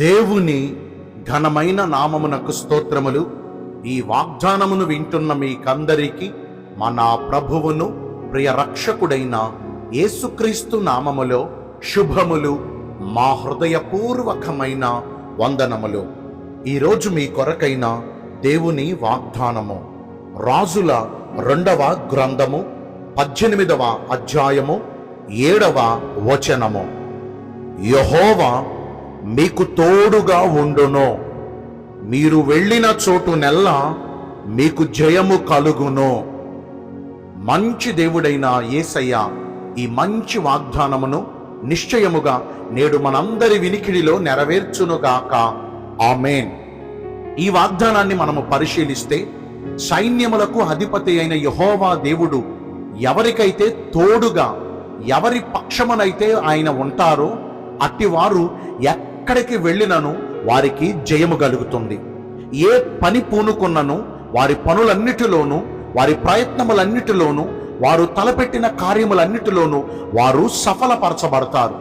దేవుని ఘనమైన నామమునకు స్తోత్రములు. ఈ వాగ్దానమును వింటున్న మీకందరికీ మన ప్రభువును ప్రియ రక్షకుడైన యేసుక్రీస్తు నామములో శుభములు, మా హృదయపూర్వకమైన వందనములు. ఈరోజు మీ కొరకైన దేవుని వాగ్దానము రాజుల 2వ గ్రంథము 18వ అధ్యాయము 7వ వచనము. యెహోవా మీకు తోడుగా ఉండును, మీరు వెళ్ళిన చోటునెల్లా మీకు జయము కలుగును. మంచి దేవుడైన యేసయ్య ఈ మంచి వాగ్దానమును నిశ్చయముగా నేడు మనందరి వినికిడిలో నెరవేర్చునుగాక. ఆమేన్. ఈ వాగ్దానాన్ని మనము పరిశీలిస్తే, సైన్యములకు అధిపతి అయిన యెహోవా దేవుడు ఎవరికైతే తోడుగా, ఎవరి పక్షమునైతే ఆయన ఉంటారో అట్టివారు ఎక్కడికి వెళ్ళినను వారికి జయము కలుగుతుంది. ఏ పని పూనుకున్నను వారి పనులన్నిటిలోనూ, వారి ప్రయత్నములన్నిటిలోనూ, వారు తలపెట్టిన కార్యములన్నిటిలోనూ వారు సఫలపరచబడతారు.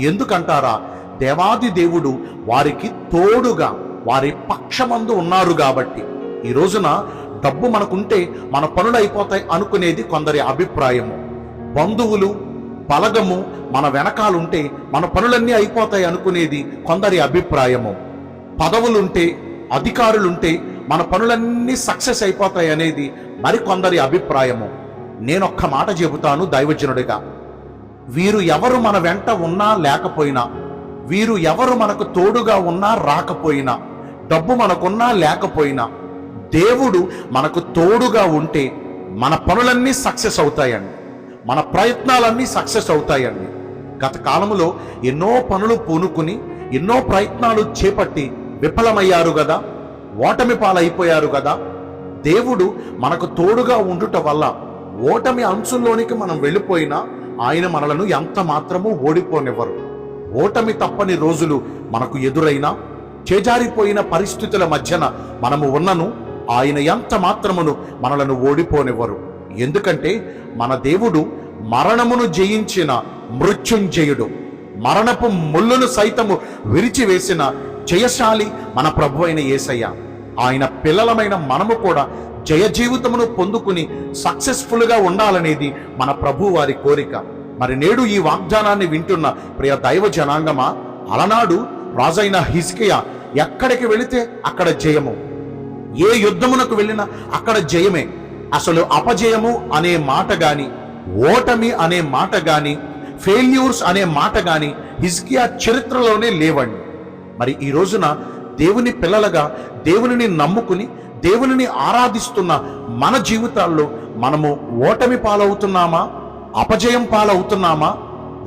ఎందుకంటారా? దేవాది దేవుడు వారికి తోడుగా, వారి పక్షమందు ఉన్నారు కాబట్టి. ఈ రోజున డబ్బు మనకుంటే మన పనులు అయిపోతాయి అనుకునేది కొందరి అభిప్రాయము. బంధువులు, బలగము మన వెనకాలుంటే మన పనులన్నీ అయిపోతాయి అనుకునేది కొందరి అభిప్రాయము. పదవులుంటే, అధికారులుంటే మన పనులన్నీ సక్సెస్ అయిపోతాయి అనేది మరికొందరి అభిప్రాయము. నేనొక్క మాట చెబుతాను దైవజనుడిగా, వీరు ఎవరు మన వెంట ఉన్నా లేకపోయినా, వీరు ఎవరు మనకు తోడుగా ఉన్నా రాకపోయినా, డబ్బు మనకున్నా లేకపోయినా, దేవుడు మనకు తోడుగా ఉంటే మన పనులన్నీ సక్సెస్ అవుతాయండి, మన ప్రయత్నాలన్నీ సక్సెస్ అవుతాయండి. గత కాలంలో ఎన్నో పనులు పూనుకుని, ఎన్నో ప్రయత్నాలు చేపట్టి విఫలమయ్యారు కదా, ఓటమి పాలైపోయారు కదా. దేవుడు మనకు తోడుగా ఉండుట వల్ల ఓటమి అంచుల్లోనికి మనం వెళ్ళిపోయినా ఆయన మనలను ఎంత మాత్రమూ ఓడిపోనివ్వరు. ఓటమి తప్పని రోజులు మనకు ఎదురైనా, చేజారిపోయిన పరిస్థితుల మధ్యన మనము ఉన్నను ఆయన ఎంత మాత్రమును మనలను ఓడిపోనివ్వరు. ఎందుకంటే మన దేవుడు మరణమును జయించిన మృత్యుంజయుడు, మరణపు ముళ్ళును సైతము విరిచివేసిన జయశాలి మన ప్రభు అయిన యేసయ్య. ఆయన పిల్లలమైన మనము కూడా జయ జీవితమును పొందుకుని సక్సెస్ఫుల్గా ఉండాలనేది మన ప్రభు వారి కోరిక. మరి నేడు ఈ వాగ్దానాన్ని వింటున్న ప్రియ దైవ జనాంగమా, అలనాడు రాజైన హిజ్కియా ఎక్కడికి వెళితే అక్కడ జయము, ఏ యుద్ధమునకు వెళ్ళినా అక్కడ జయమే. అసలు అపజయము అనే మాట గాని, ఓటమి అనే మాట గాని, ఫెయిల్యూర్స్ అనే మాట గాని హిజ్కియా చరిత్రలోనే లేవండి. మరి ఈ రోజున దేవుని పిల్లలుగా, దేవునిని నమ్ముకుని, దేవునిని ఆరాధిస్తున్న మన జీవితాల్లో మనము ఓటమి పాలవుతున్నామా, అపజయం పాలవుతున్నామా,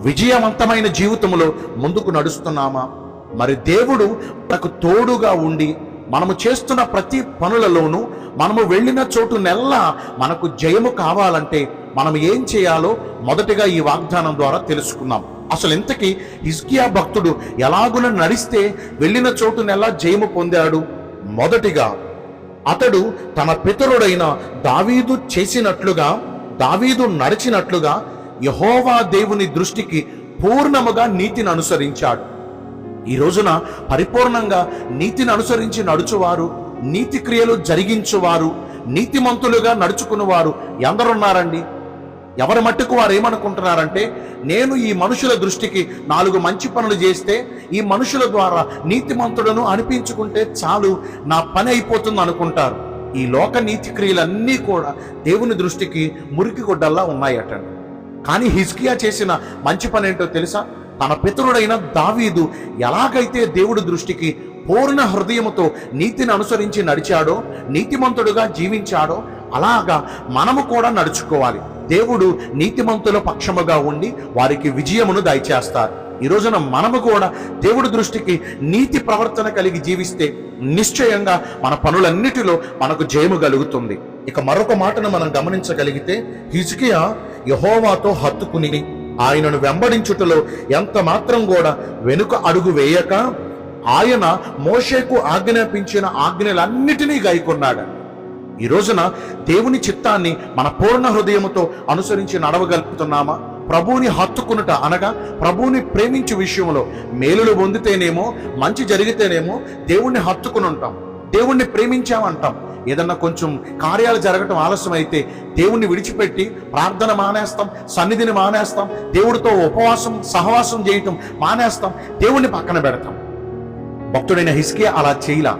విజయవంతమైన జీవితంలో ముందుకు నడుస్తున్నామా? మరి దేవుడు మనకు తోడుగా ఉండి మనము చేస్తున్న ప్రతి పనులలోనూ, మనము వెళ్ళిన చోటునెల్లా మనకు జయము కావాలంటే మనం ఏం చేయాలో మొదటిగా ఈ వాగ్దానం ద్వారా తెలుసుకున్నాం. అసలు ఇంతకీ హిజ్కియా భక్తుడు ఎలాగున నడిస్తే వెళ్ళిన చోటునెల్లా జయము పొందాడు? మొదటిగా అతడు తన పితరుడైన దావీదు చేసినట్లుగా, దావీదు నడిచినట్లుగా యెహోవా దేవుని దృష్టికి పూర్ణముగా నీతిని అనుసరించాడు. ఈ రోజున పరిపూర్ణంగా నీతిని అనుసరించి నడుచువారు, నీతి క్రియలు జరిగించువారు, నీతిమంతులుగా నడుచుకున్నవారు ఎందరున్నారండి? ఎవరి మట్టుకు వారు ఏమనుకుంటున్నారంటే, నేను ఈ మనుషుల దృష్టికి 4 మంచి పనులు చేస్తే, ఈ మనుషుల ద్వారా నీతిమంతులను అనిపించుకుంటే చాలు, నా పని అయిపోతుంది అనుకుంటారు. ఈ లోక నీతి క్రియలన్నీ కూడా దేవుని దృష్టికి మురికి గుడ్డల్లా ఉన్నాయటండి. కానీ హిజ్కియా చేసిన మంచి పని ఏంటో తెలుసా? తన పితరుడైన దావీదు ఎలాగైతే దేవుడి దృష్టికి పూర్ణ హృదయముతో నీతిని అనుసరించి నడిచాడో, నీతిమంతుడుగా జీవించాడో, అలాగా మనము కూడా నడుచుకోవాలి. దేవుడు నీతిమంతుల పక్షముగా ఉండి వారికి విజయమును దయచేస్తారు. ఈ రోజున మనము కూడా దేవుడి దృష్టికి నీతి ప్రవర్తన కలిగి జీవిస్తే నిశ్చయంగా మన పనులన్నిటిలో మనకు జయము కలుగుతుంది. ఇక మరొక మాటను మనం గమనించగలిగితే, హిజ్కియా యెహోవాతో హత్తుకుని ఆయనను వెంబడించుటలో ఎంత మాత్రం కూడా వెనుక అడుగు వేయక, ఆయన మోషేకు ఆజ్ఞాపించిన ఆజ్ఞలన్నిటినీ గైకొన్నాడు. ఈ రోజున దేవుని చిత్తాన్ని మన పూర్ణ హృదయముతో అనుసరించి నడవగలుగుతున్నామా? ప్రభువుని హత్తుకునుట అనగా ప్రభువుని ప్రేమించే విషయంలో మేలులు పొందితేనేమో, మంచి జరిగితేనేమో దేవుణ్ణి హత్తుకుని ఉంటాం, దేవుణ్ణి ప్రేమించామంటాం. ఏదన్నా కొంచెం కార్యాలు జరగటం ఆలస్యం అయితే దేవుణ్ణి విడిచిపెట్టి ప్రార్థన మానేస్తాం, సన్నిధిని మానేస్తాం, దేవుడితో ఉపవాసం సహవాసం చేయటం మానేస్తాం, దేవుణ్ణి పక్కన పెడతాం. భక్తుడైన హిజ్కియా అలా చేయలా.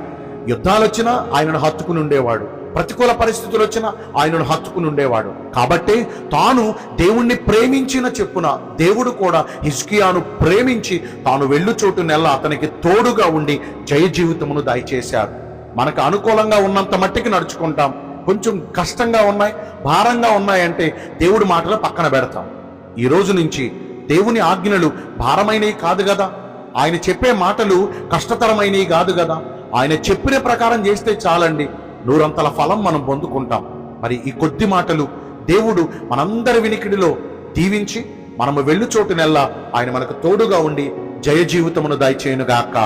యుద్ధాలు వచ్చినా ఆయనను హత్తుకుని ఉండేవాడు, ప్రతికూల పరిస్థితులు వచ్చినా ఆయనను హత్తుకుని ఉండేవాడు. కాబట్టి తాను దేవుణ్ణి ప్రేమించిన చెప్పున దేవుడు కూడా హిజ్కియాను ప్రేమించి తాను వెళ్ళు చోటు నెల అతనికి తోడుగా ఉండి జయ జీవితమును దయచేశారు. మనకు అనుకూలంగా ఉన్నంత మట్టికి నడుచుకుంటాం, కొంచెం కష్టంగా ఉన్నాయి, భారంగా ఉన్నాయంటే దేవుడి మాటలు పక్కన పెడతాం. ఈ రోజు నుంచి దేవుని ఆజ్ఞలు భారమైనవి కాదు కదా, ఆయన చెప్పే మాటలు కష్టతరమైనవి కాదు కదా, ఆయన చెప్పిన ప్రకారం చేస్తే చాలండి, నూరంతల ఫలం మనం పొందుకుంటాం. మరి ఈ కొద్ది మాటలు దేవుడు మనందరి వినికిడిలో దీవించి మనము వెళ్ళు చోటు నెల్లా ఆయన మనకు తోడుగా ఉండి జయ జీవితమును దయచేయునుగాక.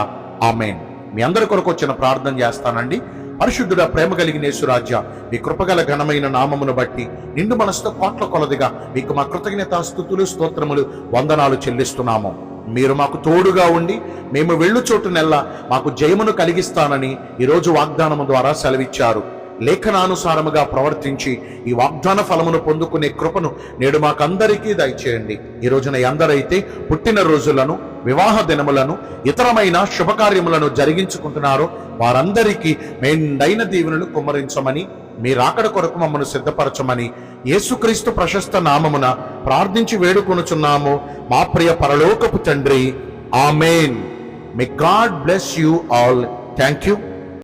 ఆమేన్. మీ అందరి కొరకు వచ్చిన ప్రార్థన చేస్తానండి. పరిశుద్ధుడా, ప్రేమ కలిగిన యేసురాజా, మీ కృపగల ఘనమైన నామమును బట్టి నిండు మనసుతో కోట్ల కొలదిగా మీకు మా కృతజ్ఞత స్తుతులు స్తోత్రములు వందనాలు చెల్లిస్తున్నాము. మీరు మాకు తోడుగా ఉండి మేము వెళ్ళు చోటు నెల్లా మాకు జయమును కలిగిస్తానని ఈరోజు వాగ్దానము ద్వారా సెలవిచ్చారు. లేఖనానుసారముగా ప్రవర్తించి ఈ వాగ్దాన ఫలమును పొందుకునే కృపను నేడు మాకందరికీ దయచేయండి. ఈ రోజున ఎందరైతే పుట్టిన రోజులను, వివాహ దినములను, ఇతరమైన శుభకార్యములను జరిగించుకుంటున్నారో వారందరికీ మెండైన దీవెనలు కుమ్మరించమని, మీ రాకడ కొరకు మమ్మను సిద్ధపరచమని యేసుక్రీస్తు ప్రశస్త నామమున ప్రార్థించి వేడుకొనుచున్నాము మా ప్రియ పరలోకపు తండ్రి. Amen. May God bless you all. Thank you.